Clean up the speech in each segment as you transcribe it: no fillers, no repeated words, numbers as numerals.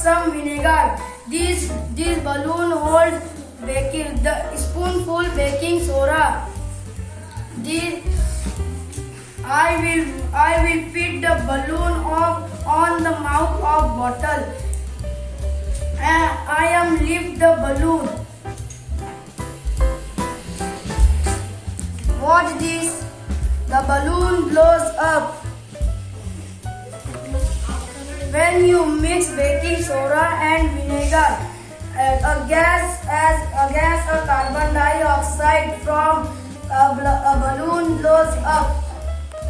some vinegar. This balloon holds the spoonful baking soda. I will fit the balloon on the mouth of bottle. I am lift the balloon. Watch this. The balloon blows up. When you mix baking soda and vinegar, a gas or carbon dioxide from a balloon blows up.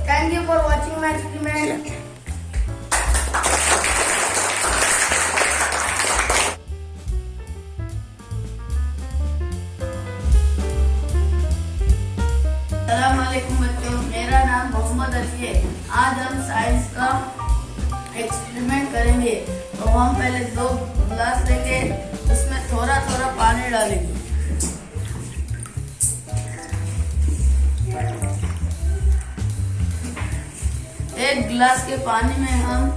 Thank you for watching my experiment. अस्सलाम वालेकुम बच्चों, मेरा नाम मोहम्मद अली है। आज हम science का experiment करेंगे। तो हम पहले 2 गिलास लेंगे, उसमें थोड़ा थोड़ा पानी डालेंगे। एक गिलास के पानी में हम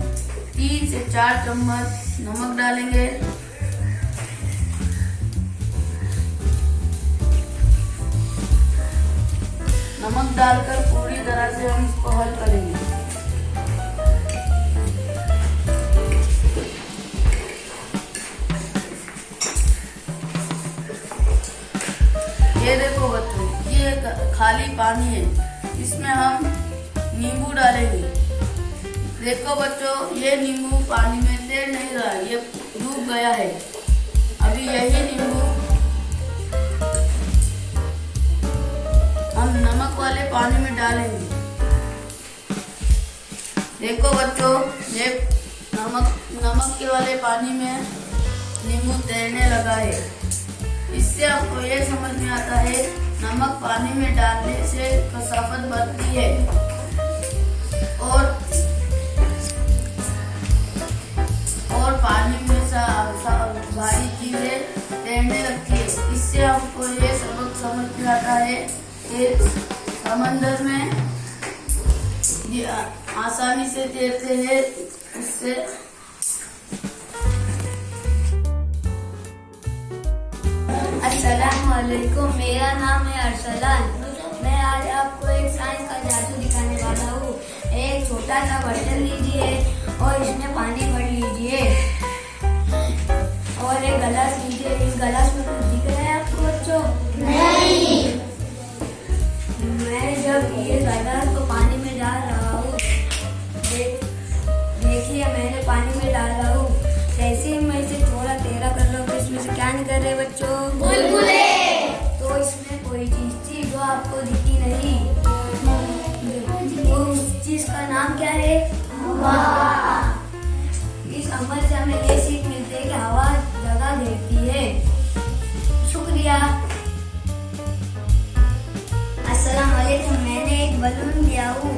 3 से 4 चम्मच नमक डालेंगे। नमक डालकर पूरी तरह से हम इसको हल करेंगे। ये देखो बच्चों, ये खाली पानी है, इसमें हम नींबू डालेंगे। देखो बच्चों, ये नींबू पानी में तैर नहीं रहा, ये डूब गया है। अभी यही नींबू हम नमक वाले पानी में डालेंगे। देखो बच्चों, ये नमक के वाले पानी में नींबू तैरने लगा है। इससे आपको ये समझ में आता है, नमक पानी में डालने से कसाफत बढ़ती है और पानी में भारी चीजें तैरने लगती है। इससे आपको ये सबक समझ में आता है कि समंदर में ये आसानी से तैरते हैं। उससे अस्सलाम वालेकुम, मेरा नाम है अरसलान। मैं आज आपको एक साइंस का जादू दिखाने वाला हूँ। एक छोटा सा बर्तन लीजिए और इसमें पानी भर लीजिए और एक गिलास लीजिए। इस गिलास में कुछ दिख रहा है आपको बच्चों? नहीं। मैं जब ये गिलास को पानी में डाल रहा हूँ, देखिए मैंने पानी में डाल रहा हूँ। जैसे ही मैं इसे थोड़ा टेढ़ा कर रहा हूँ तो इसमें से क्या निकल रहे बच्चों? बुलबुले। तो इसमें कोई चीज थी जो आपको दिखी नहीं। वो उस चीज का नाम क्या है? हवा। इस अमल से हमें ये सीख मिलती है कि हवा जगह घेरती है। शुक्रिया। अस्सलाम वालेकुम, मैंने एक बलून लिया हूँ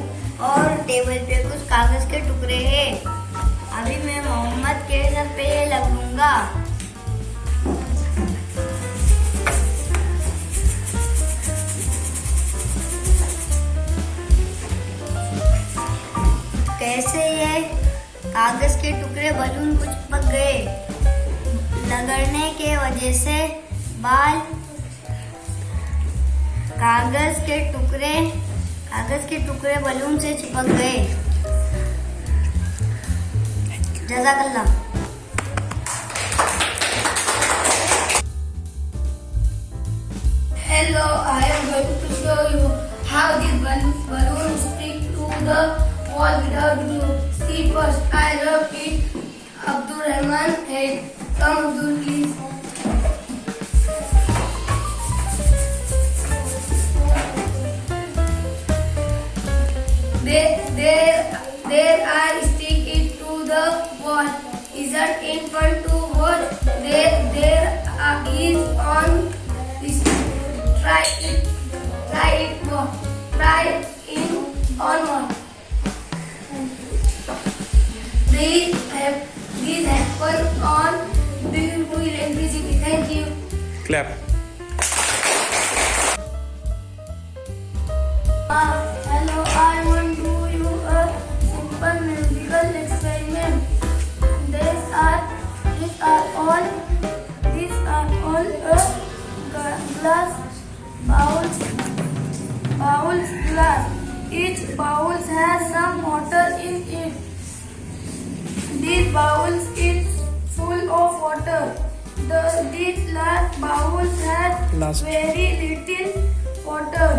और टेबल पे कुछ कागज के टुकड़े हैं। अभी मैं मोहम्मद के सर पे ये लगूंगा। कैसे ये कागज के टुकड़े बलून कुछ चिपक गए। रगड़ने के वजह से बाल कागज के टुकड़े बलून से चिपक गए। जज़ाकल्लाह। Hello, I am going to show you how this balloon stick to the wall without glue. See first, I rub it. Abdul Rahman head. Come Abdul, please. There I stick it to the wall. Isn't it fun to watch? There is on this. Try it on one. These happen on due to electricity. Thank you. Clap. Hello, I want to do you a simple musical experiment. These are these are all glass bowls glass. Each bowl has some water in it. These bowls is full of water. These last bowls has very little water.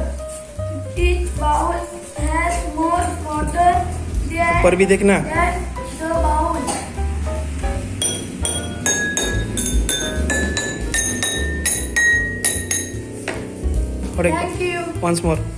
Each bowl has more water ऊपर भी देखना. than the bowl. और एक Thank you. once more.